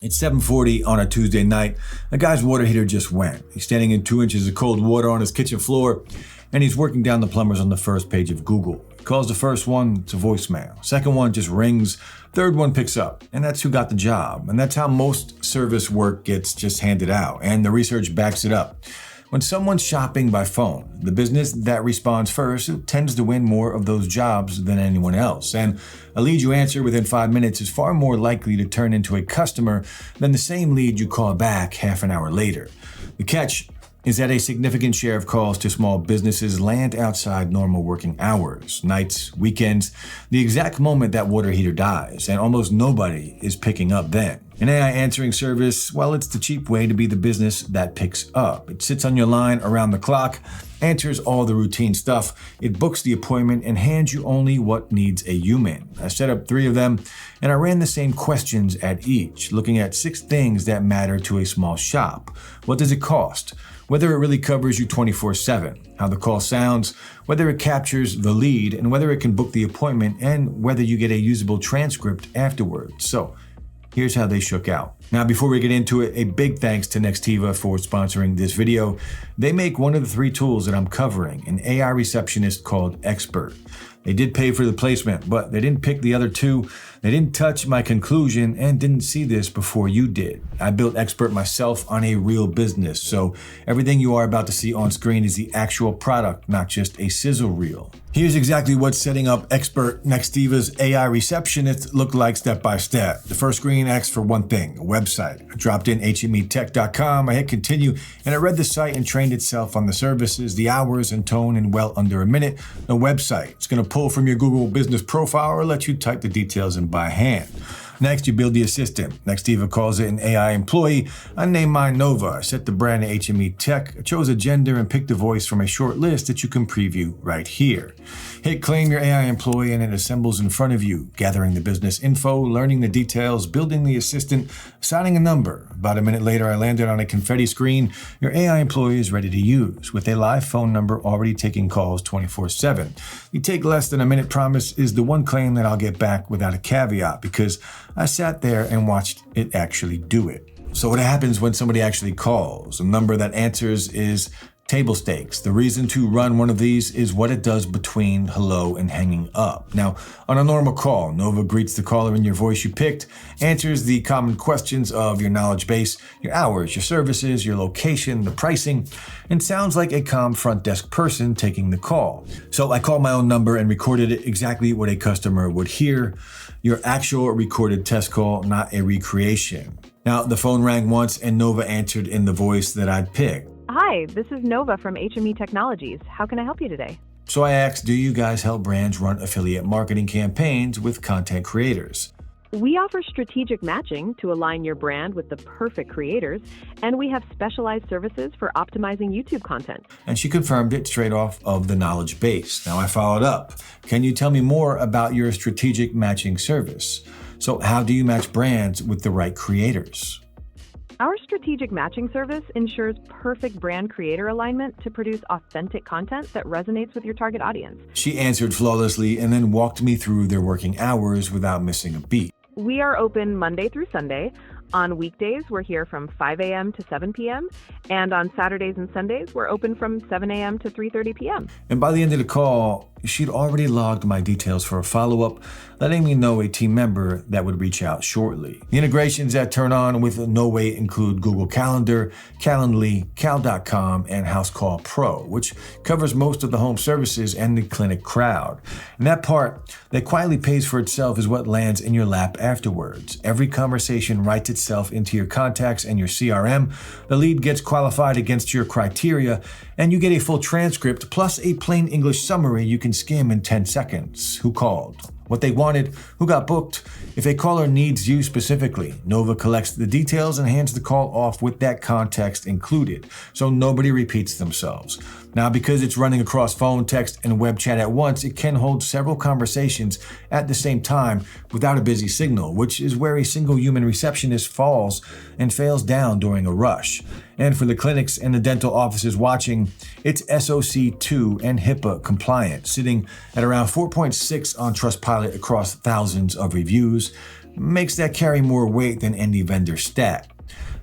It's 7:40 on a Tuesday night. A guy's water heater just went. He's standing in 2 inches of cold water on his kitchen floor, and he's working down the plumbers on the first page of Google. He calls the first one, it's a voicemail. Second one just rings. Third one picks up. And that's who got the job. And that's how most service work gets just handed out. And the research backs it up. When someone's shopping by phone, the business that responds first tends to win more of those jobs than anyone else. And a lead you answer within 5 minutes is far more likely to turn into a customer than the same lead you call back half an hour later. The catch is that a significant share of calls to small businesses land outside normal working hours, nights, weekends, the exact moment that water heater dies, and almost nobody is picking up then. An AI answering service, well, it's the cheap way to be the business that picks up. It sits on your line around the clock, answers all the routine stuff, it books the appointment, and hands you only what needs a human. I set up 3 of them, and I ran the same questions at each, looking at 6 things that matter to a small shop. What does it cost? Whether it really covers you 24/7, how the call sounds, whether it captures the lead, and whether it can book the appointment, and whether you get a usable transcript afterwards. So, here's how they shook out. Now, before we get into it, a big thanks to Nextiva for sponsoring this video. They make one of the 3 tools that I'm covering, an AI receptionist called XBert. They did pay for the placement, but they didn't pick the other 2. They didn't touch my conclusion and didn't see this before you did. I built XBert myself on a real business, so everything you are about to see on screen is the actual product, not just a sizzle reel. Here's exactly what setting up XBert Nextiva's AI receptionist looked like step by step. The first screen asks for one thing, a website. I dropped in HMEtech.com, I hit continue, and I read the site and trained itself on the services, the hours, and tone in well under a minute. The website, it's going to pull from your Google business profile or let you type the details in by hand. Next, you build the assistant. Nextiva calls it an AI employee. I named mine Nova. I set the brand to HME Tech. I chose a gender and picked a voice from a short list that you can preview right here. Hit claim your AI employee and it assembles in front of you, gathering the business info, learning the details, building the assistant, assigning a number. About a minute later, I landed on a confetti screen. Your AI employee is ready to use, with a live phone number already taking calls 24/7. The take less than a minute promise is the one claim that I'll get back without a caveat, because I sat there and watched it actually do it. So what happens when somebody actually calls? The number that answers is table stakes. The reason to run one of these is what it does between hello and hanging up. Now, on a normal call, Nova greets the caller in your voice you picked, answers the common questions of your knowledge base, your hours, your services, your location, the pricing, and sounds like a calm front desk person taking the call. So I called my own number and recorded it exactly what a customer would hear. Your actual recorded test call, not a recreation. Now, the phone rang once and Nova answered in the voice that I'd picked. Hi, this is Nova from HME Technologies. How can I help you today? So I asked, do you guys help brands run affiliate marketing campaigns with content creators? We offer strategic matching to align your brand with the perfect creators, and we have specialized services for optimizing YouTube content. And she confirmed it straight off of the knowledge base. Now I followed up. Can you tell me more about your strategic matching service? So how do you match brands with the right creators? Our strategic matching service ensures perfect brand creator alignment to produce authentic content that resonates with your target audience. She answered flawlessly and then walked me through their working hours without missing a beat. We are open Monday through Sunday. On weekdays, we're here from 5 a.m. to 7 p.m. And on Saturdays and Sundays, we're open from 7 a.m. to 3:30 p.m. And by the end of the call, she'd already logged my details for a follow-up, letting me know a team member that would reach out shortly. The integrations that turn on with No Wait include Google Calendar, Calendly, Cal.com, and Housecall Pro, which covers most of the home services and the clinic crowd. And that part that quietly pays for itself is what lands in your lap afterwards. Every conversation writes itself into your contacts and your CRM. The lead gets qualified against your criteria, and you get a full transcript plus a plain English summary you can skim in 10 seconds. Who called? What they wanted, who got booked. If a caller needs you specifically, Nova collects the details and hands the call off with that context included, so nobody repeats themselves. Now, because it's running across phone, text, and web chat at once, it can hold several conversations at the same time without a busy signal, which is where a single human receptionist falls and fails down during a rush. And for the clinics and the dental offices watching, it's SOC 2 and HIPAA compliant, sitting at around 4.6 on Trustpilot across thousands of reviews. makes that carry more weight than any vendor stat.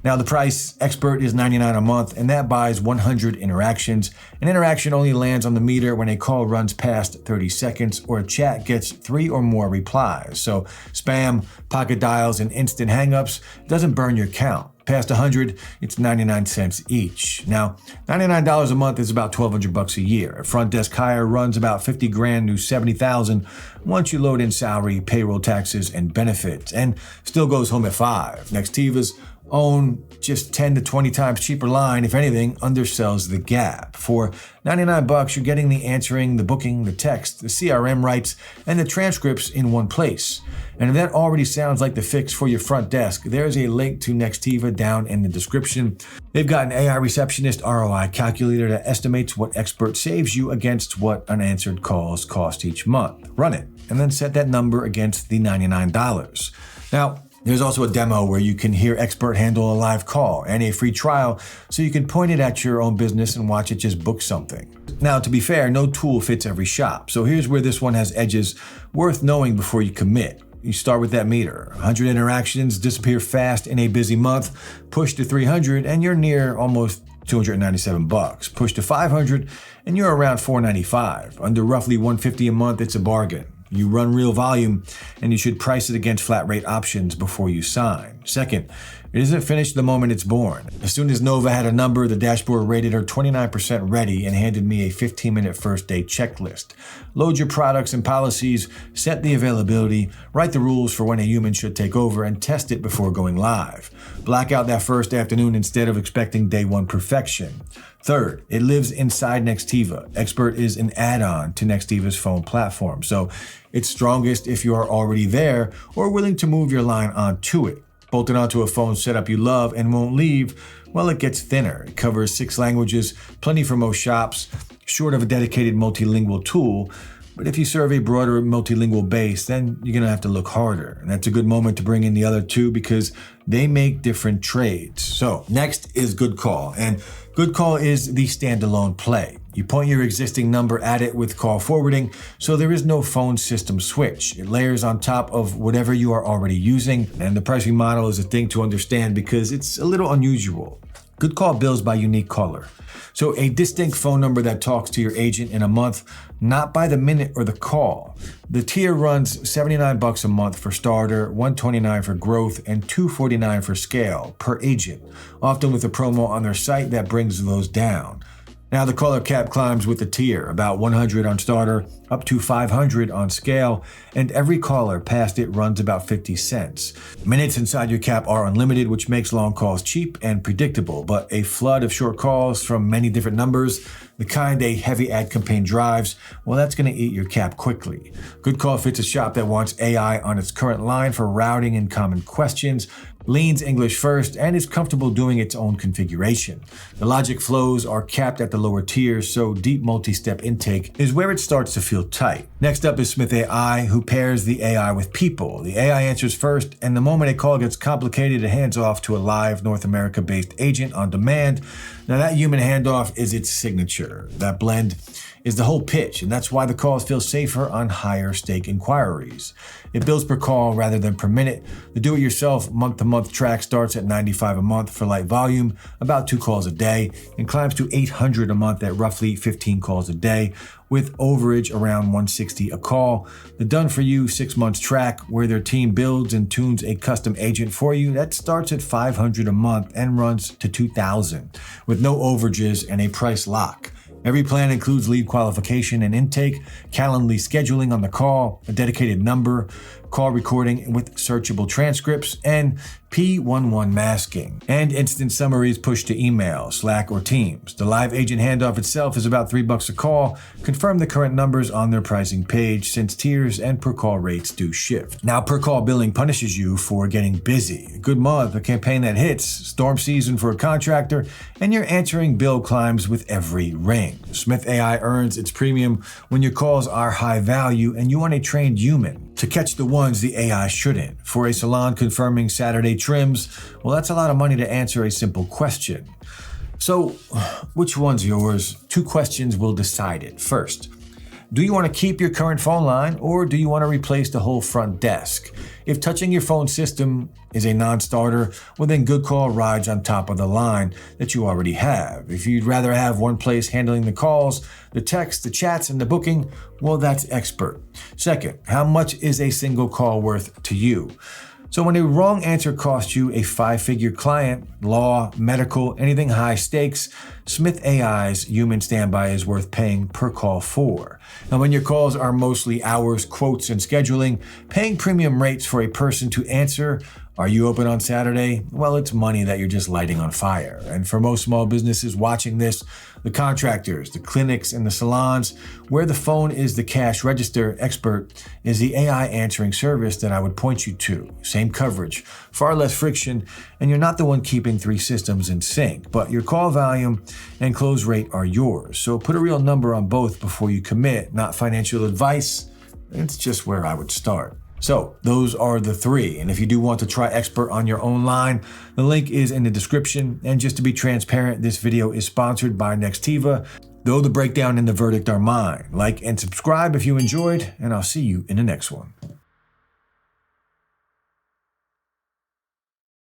Now the price, XBert is $99 a month, and that buys 100 interactions. An interaction only lands on the meter when a call runs past 30 seconds or a chat gets 3 or more replies. So spam, pocket dials, and instant hangups doesn't burn your count. Past 100, it's 99 cents each. Now, $99 a month is about $1,200 a year. A front desk hire runs about 50 grand to 70,000 once you load in salary, payroll taxes, and benefits, and still goes home at 5. Nextiva's own just 10 to 20 times cheaper line, if anything, undersells the gap. For $99, you're getting the answering, the booking, the text, the CRM rights, and the transcripts in one place. And if that already sounds like the fix for your front desk, there's a link to Nextiva down in the description. They've got an AI receptionist ROI calculator that estimates what XBert saves you against what unanswered calls cost each month. Run it, and then set that number against the $99. Now, there's also a demo where you can hear XBert handle a live call and a free trial so you can point it at your own business and watch it just book something. Now, to be fair, no tool fits every shop, so here's where this one has edges worth knowing before you commit. You start with that meter. 100 interactions disappear fast in a busy month. Push to 300 and you're near almost $297. Push to 500 and you're around $495. Under roughly $150 a month, it's a bargain. You run real volume, and you should price it against flat rate options before you sign. Second, it isn't finished the moment it's born. As soon as Nova had a number, the dashboard rated her 29% ready and handed me a 15-minute first day checklist. Load your products and policies, set the availability, write the rules for when a human should take over, and test it before going live. Black out that first afternoon instead of expecting day one perfection. Third, it lives inside Nextiva. XBert is an add-on to Nextiva's phone platform, so it's strongest if you are already there or willing to move your line onto it. Bolted onto a phone setup you love and won't leave, well, it gets thinner. It covers 6 languages, plenty for most shops, short of a dedicated multilingual tool. But if you serve a broader multilingual base, then you're going to have to look harder. And that's a good moment to bring in the other two because they make different trades. So next is Goodcall. And Goodcall is the standalone play. You point your existing number at it with call forwarding, so there is no phone system switch. It layers on top of whatever you are already using, and the pricing model is a thing to understand because it's a little unusual. Goodcall bills by unique caller. So a distinct phone number that talks to your agent in a month, not by the minute or the call. The tier runs $79 a month for starter, $129 for growth, and $249 for scale per agent, often with a promo on their site that brings those down. Now the caller cap climbs with the tier, about 100 on starter, up to 500 on scale, and every caller past it runs about 50 cents. Minutes inside your cap are unlimited, which makes long calls cheap and predictable, but a flood of short calls from many different numbers, the kind a heavy ad campaign drives, well, that's going to eat your cap quickly. Goodcall fits a shop that wants AI on its current line for routing and common questions, leans English first, and is comfortable doing its own configuration. The logic flows are capped at the lower tiers, so deep multi-step intake is where it starts to feel tight. Next up is Smith.ai, who pairs the AI with people. The AI answers first, and the moment a call gets complicated, it hands off to a live North America-based agent on demand. Now that human handoff is its signature. That blend is the whole pitch, and that's why the calls feel safer on higher stake inquiries. It bills per call rather than per minute. The do-it-yourself month-to-month track starts at $95 a month for light volume, about 2 calls a day, and climbs to $800 a month at roughly 15 calls a day, with overage around $160 a call. The done-for-you 6 months track, where their team builds and tunes a custom agent for you, that starts at $500 a month and runs to $2,000, with no overages and a price lock. Every plan includes lead qualification and intake, Calendly scheduling on the call, a dedicated number, call recording with searchable transcripts, and P11 masking, and instant summaries pushed to email, Slack, or Teams. The live agent handoff itself is about $3 a call. Confirm the current numbers on their pricing page since tiers and per call rates do shift. Now, per call billing punishes you for getting busy. A good month, a campaign that hits, storm season for a contractor, and your answering bill climbs with every ring. Smith.ai earns its premium when your calls are high value and you want a trained human to catch the ones the AI shouldn't. For a salon confirming Saturday trims, well, that's a lot of money to answer a simple question. So, which one's yours? 2 questions will decide it. First, Do you want to keep your current phone line, or do you want to replace the whole front desk? If touching your phone system is a non-starter, well then Goodcall rides on top of the line that you already have. If you'd rather have one place handling the calls, the texts, the chats, and the booking, well that's XBert. Second, how much is a single call worth to you? So when a wrong answer costs you a 5-figure client, law, medical, anything high stakes, Smith.ai's human standby is worth paying per call for. Now when your calls are mostly hours, quotes, and scheduling, paying premium rates for a person to answer, "Are you open on Saturday?" Well, it's money that you're just lighting on fire. And for most small businesses watching this, the contractors, the clinics, and the salons, where the phone is the cash register, XBert is the AI answering service that I would point you to. Same coverage, far less friction, and you're not the one keeping 3 systems in sync, but your call volume and close rate are yours. So put a real number on both before you commit, not financial advice. It's just where I would start. So those are the 3. And if you do want to try XBert on your own line, the link is in the description. And just to be transparent, this video is sponsored by Nextiva, though the breakdown and the verdict are mine. Like and subscribe if you enjoyed, and I'll see you in the next one.